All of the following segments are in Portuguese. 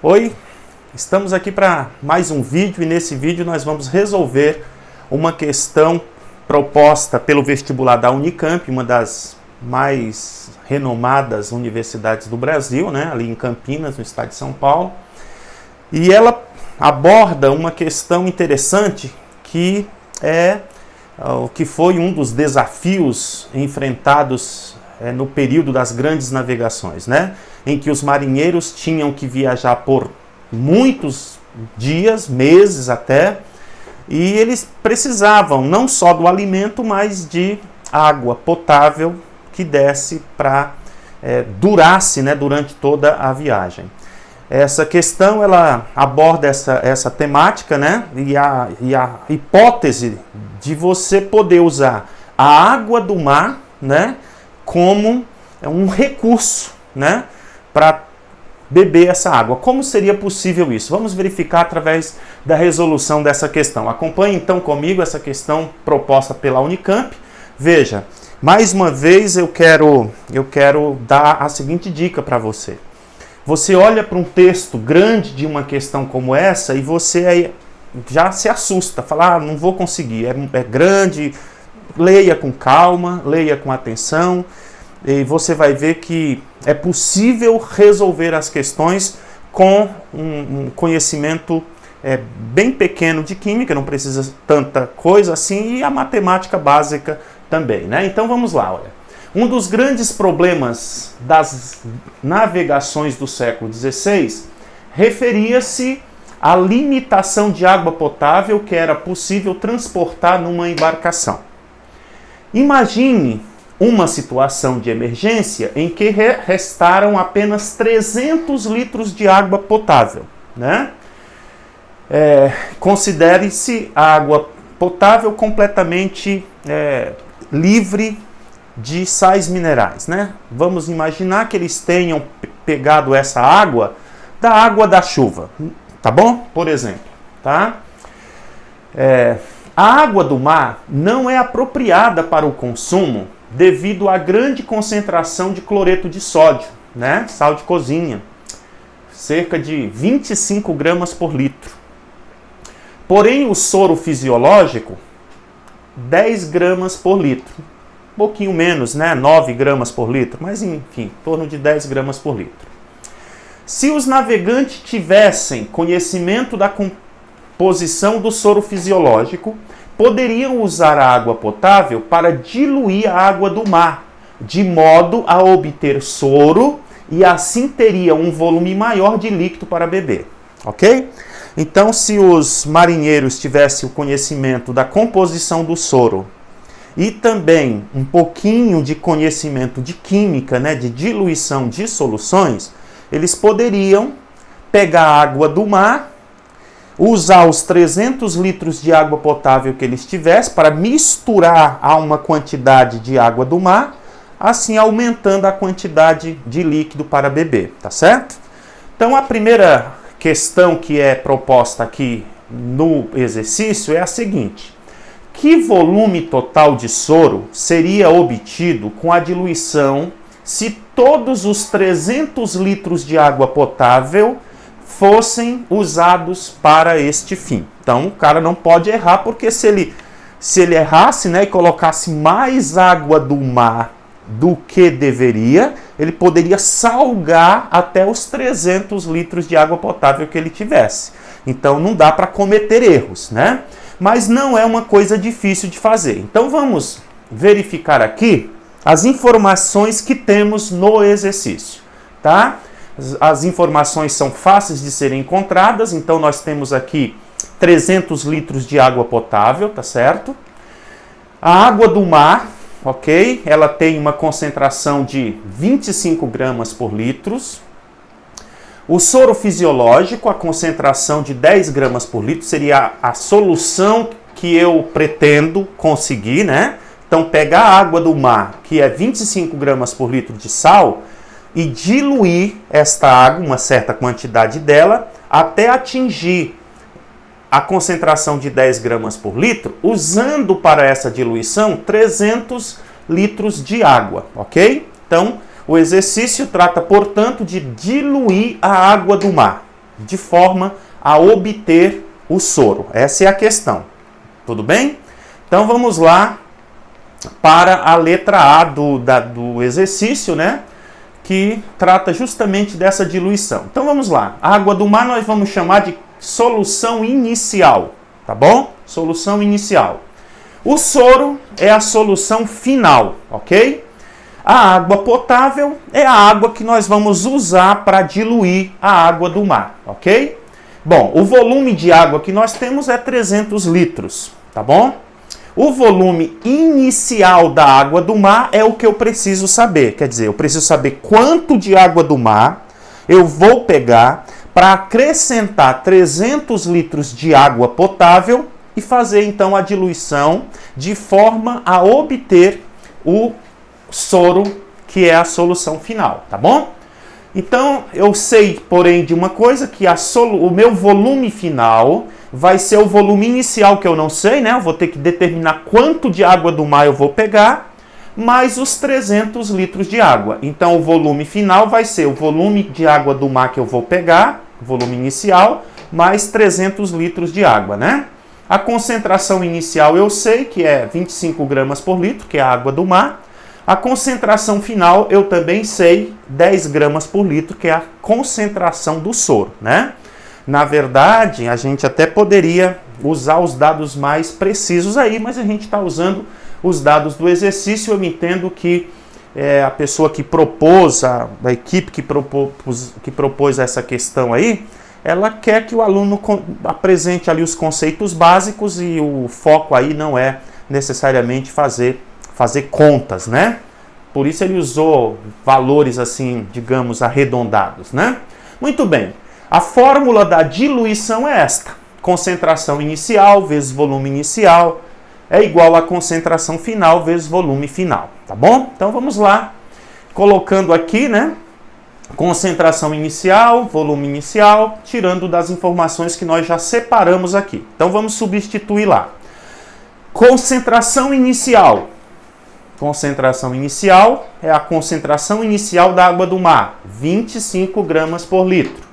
Oi, estamos aqui para mais um vídeo e nesse vídeo nós vamos resolver uma questão proposta pelo vestibular da Unicamp, uma das mais renomadas universidades do Brasil, né, ali em Campinas, no estado de São Paulo. E ela aborda uma questão interessante que foi um dos desafios enfrentados no período das grandes navegações, né? Em que os marinheiros tinham que viajar por muitos dias, meses até, e eles precisavam não só do alimento, mas de água potável que desse para durasse, né, durante toda a viagem. Essa questão ela aborda essa temática, né, e a hipótese de você poder usar a água do mar, né, como um recurso, né, para beber essa água. Como seria possível isso? Vamos verificar através da resolução dessa questão. Acompanhe então comigo essa questão proposta pela Unicamp. Veja, mais uma vez eu quero dar a seguinte dica para você. Você olha para um texto grande de uma questão como essa e você já se assusta, fala, não vou conseguir, é grande. Leia com calma, leia com atenção, e você vai ver que é possível resolver as questões com um conhecimento bem pequeno de química, não precisa tanta coisa assim, e a matemática básica também, né? Então vamos lá, olha. Um dos grandes problemas das navegações do século XVI referia-se à limitação de água potável que era possível transportar numa embarcação. Imagine uma situação de emergência em que restaram apenas 300 litros de água potável, né? Considere-se a água potável completamente livre de sais minerais, né? Vamos imaginar que eles tenham pegado essa água da chuva, tá bom? Por exemplo, tá? A água do mar não é apropriada para o consumo devido à grande concentração de cloreto de sódio, né? Sal de cozinha, cerca de 25 gramas por litro. Porém, o soro fisiológico, 10 gramas por litro. Um pouquinho menos, né? 9 gramas por litro, mas enfim, em torno de 10 gramas por litro. Se os navegantes tivessem conhecimento da composição do soro fisiológico, poderiam usar a água potável para diluir a água do mar, de modo a obter soro e assim teria um volume maior de líquido para beber, ok? Então, se os marinheiros tivessem o conhecimento da composição do soro e também um pouquinho de conhecimento de química, né, de diluição de soluções, eles poderiam pegar a água do mar, usar os 300 litros de água potável que eles tivessem para misturar a uma quantidade de água do mar, assim aumentando a quantidade de líquido para beber, tá certo? Então a primeira questão que é proposta aqui no exercício é a seguinte: que volume total de soro seria obtido com a diluição se todos os 300 litros de água potável fossem usados para este fim? Então o cara não pode errar, porque se ele errasse, né, e colocasse mais água do mar do que deveria, ele poderia salgar até os 300 litros de água potável que ele tivesse. Então não dá para cometer erros, né? Mas não é uma coisa difícil de fazer. Então vamos verificar aqui as informações que temos no exercício, tá? As informações são fáceis de serem encontradas, então nós temos aqui 300 litros de água potável, tá certo? A água do mar, ok? Ela tem uma concentração de 25 gramas por litro. O soro fisiológico, a concentração de 10 gramas por litro, seria a solução que eu pretendo conseguir, né? Então, pegar a água do mar, que é 25 gramas por litro de sal, e diluir esta água, uma certa quantidade dela, até atingir a concentração de 10 gramas por litro, usando para essa diluição 300 litros de água, ok? Então, o exercício trata, portanto, de diluir a água do mar. de forma a obter o soro. Essa é a questão. Tudo bem? Então vamos lá para a letra A do exercício, né? Que trata justamente dessa diluição. Então vamos lá. A água do mar nós vamos chamar de solução inicial, tá bom? Solução inicial. O soro é a solução final, ok? A água potável é a água que nós vamos usar para diluir a água do mar, ok? Bom, o volume de água que nós temos é 300 litros, tá bom? O volume inicial da água do mar é o que eu preciso saber. Quer dizer, eu preciso saber quanto de água do mar eu vou pegar para acrescentar 300 litros de água potável e fazer então a diluição de forma a obter o soro, que é a solução final, tá bom? Então, eu sei, porém, de uma coisa, que o meu volume final vai ser o volume inicial, que eu não sei, né? Eu vou ter que determinar quanto de água do mar eu vou pegar, mais os 300 litros de água. Então, o volume final vai ser o volume de água do mar que eu vou pegar, volume inicial, mais 300 litros de água, né? A concentração inicial eu sei que é 25 gramas por litro, que é a água do mar. A concentração final eu também sei, 10 gramas por litro, que é a concentração do soro, né? Na verdade, a gente até poderia usar os dados mais precisos aí, mas a gente está usando os dados do exercício. Eu entendo que a pessoa que propôs, a equipe que propôs essa questão aí, ela quer que o aluno apresente ali os conceitos básicos e o foco aí não é necessariamente fazer contas, né? Por isso ele usou valores assim, digamos, arredondados, né? Muito bem. A fórmula da diluição é esta. Concentração inicial vezes volume inicial é igual a concentração final vezes volume final, tá bom? Então vamos lá. Colocando aqui, né? Concentração inicial, volume inicial, tirando das informações que nós já separamos aqui. Então vamos substituir lá. Concentração inicial. Concentração inicial é a concentração inicial da água do mar, 25 gramas por litro.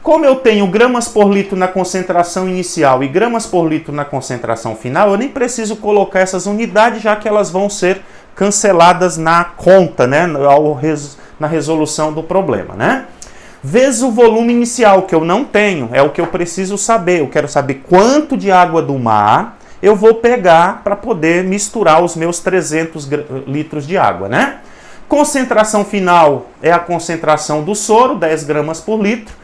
Como eu tenho gramas por litro na concentração inicial e gramas por litro na concentração final, eu nem preciso colocar essas unidades, já que elas vão ser canceladas na conta, né, na resolução do problema, né? Vezes o volume inicial, que eu não tenho, é o que eu preciso saber. Eu quero saber quanto de água do mar eu vou pegar para poder misturar os meus 300 litros de água, né? Concentração final é a concentração do soro, 10 gramas por litro,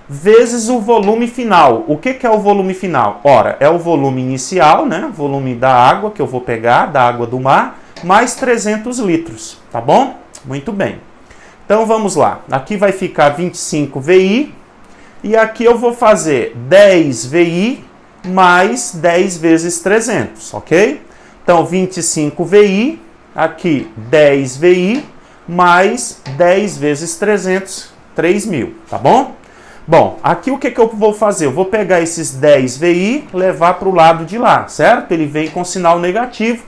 vezes o volume final. O que é o volume final? Ora, é o volume inicial, né? O volume da água que eu vou pegar, da água do mar, mais 300 litros, tá bom? Muito bem. Então vamos lá. Aqui vai ficar 25 VI e aqui eu vou fazer 10 VI mais 10 vezes 300, ok? Então 25 VI, aqui 10 VI mais 10 vezes 300, 3.000, tá bom? Bom, aqui o que eu vou fazer? Eu vou pegar esses 10 VI, levar para o lado de lá, certo? Ele vem com sinal negativo.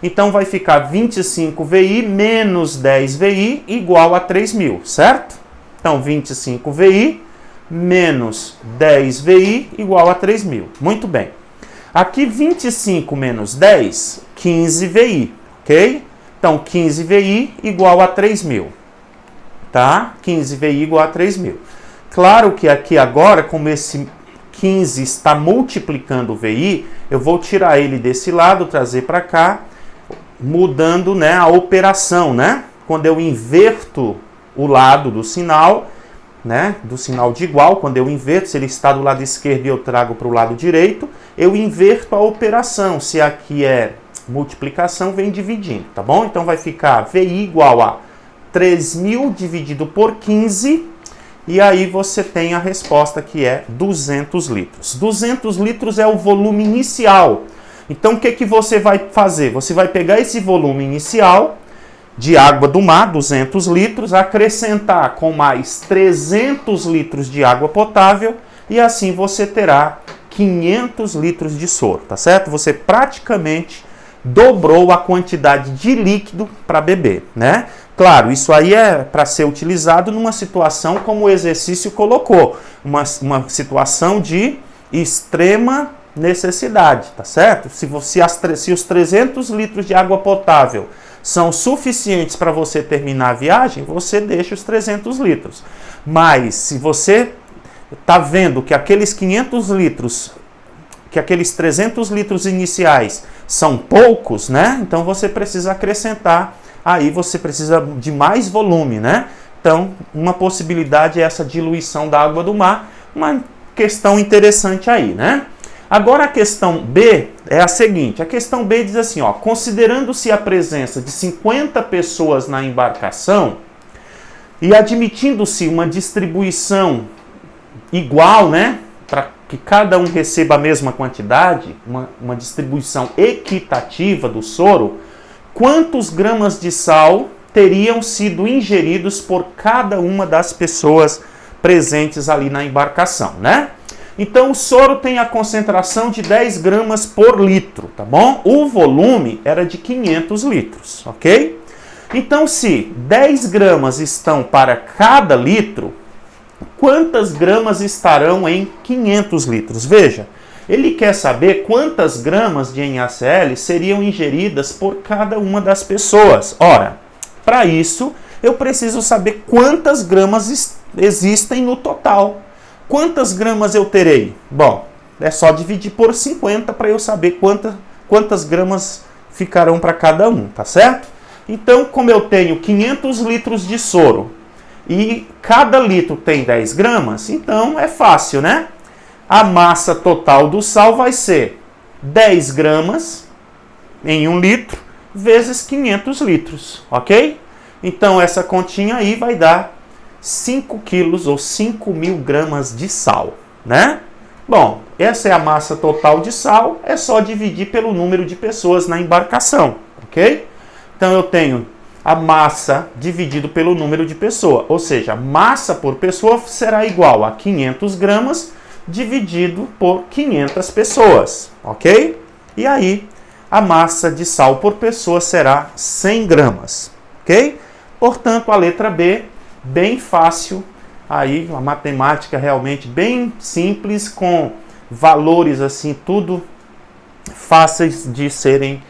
Então vai ficar 25 VI menos 10 VI igual a 3.000, certo? Então 25 VI menos 10 VI igual a 3.000. Muito bem. Aqui 25 menos 10, 15 VI, ok? Então 15 VI igual a 3.000, tá? 15 VI igual a 3.000. Claro que aqui agora, como esse 15 está multiplicando o VI, eu vou tirar ele desse lado, trazer para cá, mudando, né, a operação, né? Quando eu inverto o lado do sinal, né, do sinal de igual, quando eu inverto, se ele está do lado esquerdo e eu trago para o lado direito, eu inverto a operação. Se aqui é multiplicação, vem dividindo, tá bom? Então vai ficar VI igual a 3.000 dividido por 15, e aí você tem a resposta que é 200 litros. 200 litros é o volume inicial. Então o que você vai fazer? Você vai pegar esse volume inicial de água do mar, 200 litros, acrescentar com mais 300 litros de água potável e assim você terá 500 litros de soro, tá certo? Você praticamente dobrou a quantidade de líquido para beber, né? Claro, isso aí é para ser utilizado numa situação como o exercício colocou, uma situação de extrema necessidade, tá certo? Se os 300 litros de água potável são suficientes para você terminar a viagem, você deixa os 300 litros. Mas se você está vendo que aqueles 500 litros, que aqueles 300 litros iniciais são poucos, né? Então você precisa acrescentar, aí você precisa de mais volume, né? Então, uma possibilidade é essa diluição da água do mar, uma questão interessante aí, né? Agora a questão B é a seguinte, a questão B diz assim, ó, considerando-se a presença de 50 pessoas na embarcação e admitindo-se uma distribuição igual, né, para que cada um receba a mesma quantidade, uma distribuição equitativa do soro, quantos gramas de sal teriam sido ingeridos por cada uma das pessoas presentes ali na embarcação, né? Então, o soro tem a concentração de 10 gramas por litro, tá bom? O volume era de 500 litros, ok? Então, se 10 gramas estão para cada litro, quantas gramas estarão em 500 litros? Veja, ele quer saber quantas gramas de NaCl seriam ingeridas por cada uma das pessoas. Ora, para isso, eu preciso saber quantas gramas existem no total. Quantas gramas eu terei? Bom, é só dividir por 50 para eu saber quantas gramas ficarão para cada um, tá certo? Então, como eu tenho 500 litros de soro e cada litro tem 10 gramas, então é fácil, né? A massa total do sal vai ser 10 gramas em 1 litro vezes 500 litros, ok? Então, essa continha aí vai dar 5 quilos ou 5.000 gramas de sal, né? Bom, essa é a massa total de sal, é só dividir pelo número de pessoas na embarcação, ok? Então eu tenho a massa dividido pelo número de pessoas, ou seja, massa por pessoa será igual a 500 gramas dividido por 500 pessoas, ok? E aí a massa de sal por pessoa será 100 gramas, ok? Portanto, a letra B, bem fácil, aí a matemática realmente bem simples, com valores assim, tudo fáceis de serem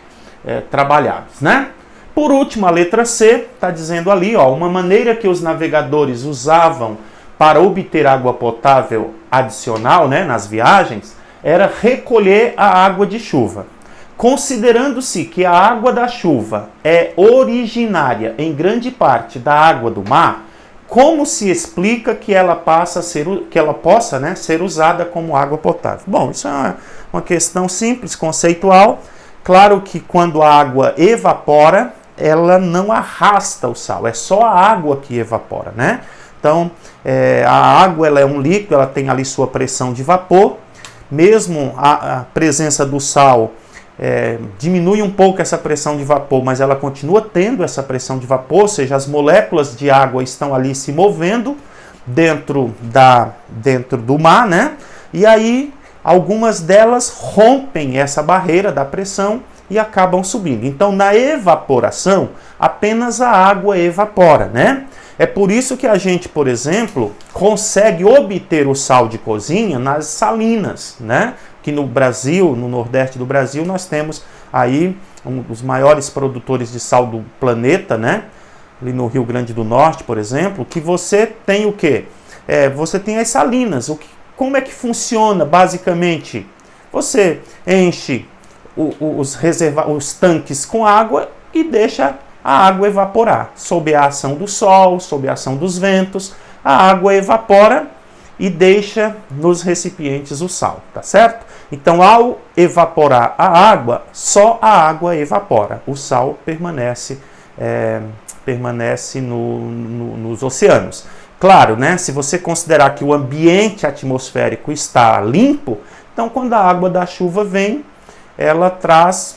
trabalhados, né? Por último, a letra C está dizendo ali, ó, uma maneira que os navegadores usavam para obter água potável adicional, né, nas viagens, era recolher a água de chuva. Considerando-se que a água da chuva é originária em grande parte da água do mar, como se explica que ela possa ser usada como água potável? Bom, isso é uma questão simples, conceitual. Claro que quando a água evapora, ela não arrasta o sal, é só a água que evapora, né? Então, a água ela é um líquido, ela tem ali sua pressão de vapor. Mesmo a presença do sal diminui um pouco essa pressão de vapor, mas ela continua tendo essa pressão de vapor, ou seja, as moléculas de água estão ali se movendo dentro do mar, né? E aí, algumas delas rompem essa barreira da pressão e acabam subindo. Então, na evaporação, apenas a água evapora, né? É por isso que a gente, por exemplo, consegue obter o sal de cozinha nas salinas, né? Que no Brasil, no Nordeste do Brasil, nós temos aí um dos maiores produtores de sal do planeta, né? Ali no Rio Grande do Norte, por exemplo, que você tem o quê? Você tem as salinas. Como é que funciona, basicamente? Você enche os tanques com água e deixa a água evaporar. Sob a ação do sol, sob a ação dos ventos, a água evapora e deixa nos recipientes o sal, tá certo? Então, ao evaporar a água, só a água evapora. O sal permanece nos oceanos. Claro, né? Se você considerar que o ambiente atmosférico está limpo, então quando a água da chuva vem, ela traz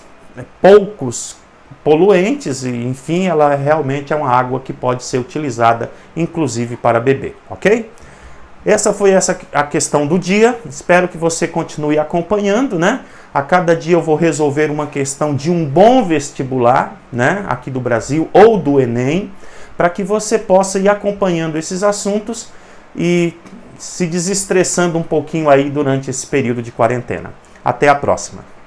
poucos poluentes e, enfim, ela realmente é uma água que pode ser utilizada, inclusive para beber, ok? Essa foi a questão do dia. Espero que você continue acompanhando, né? A cada dia eu vou resolver uma questão de um bom vestibular, né? Aqui do Brasil ou do Enem. para que você possa ir acompanhando esses assuntos e se desestressando um pouquinho aí durante esse período de quarentena. Até a próxima!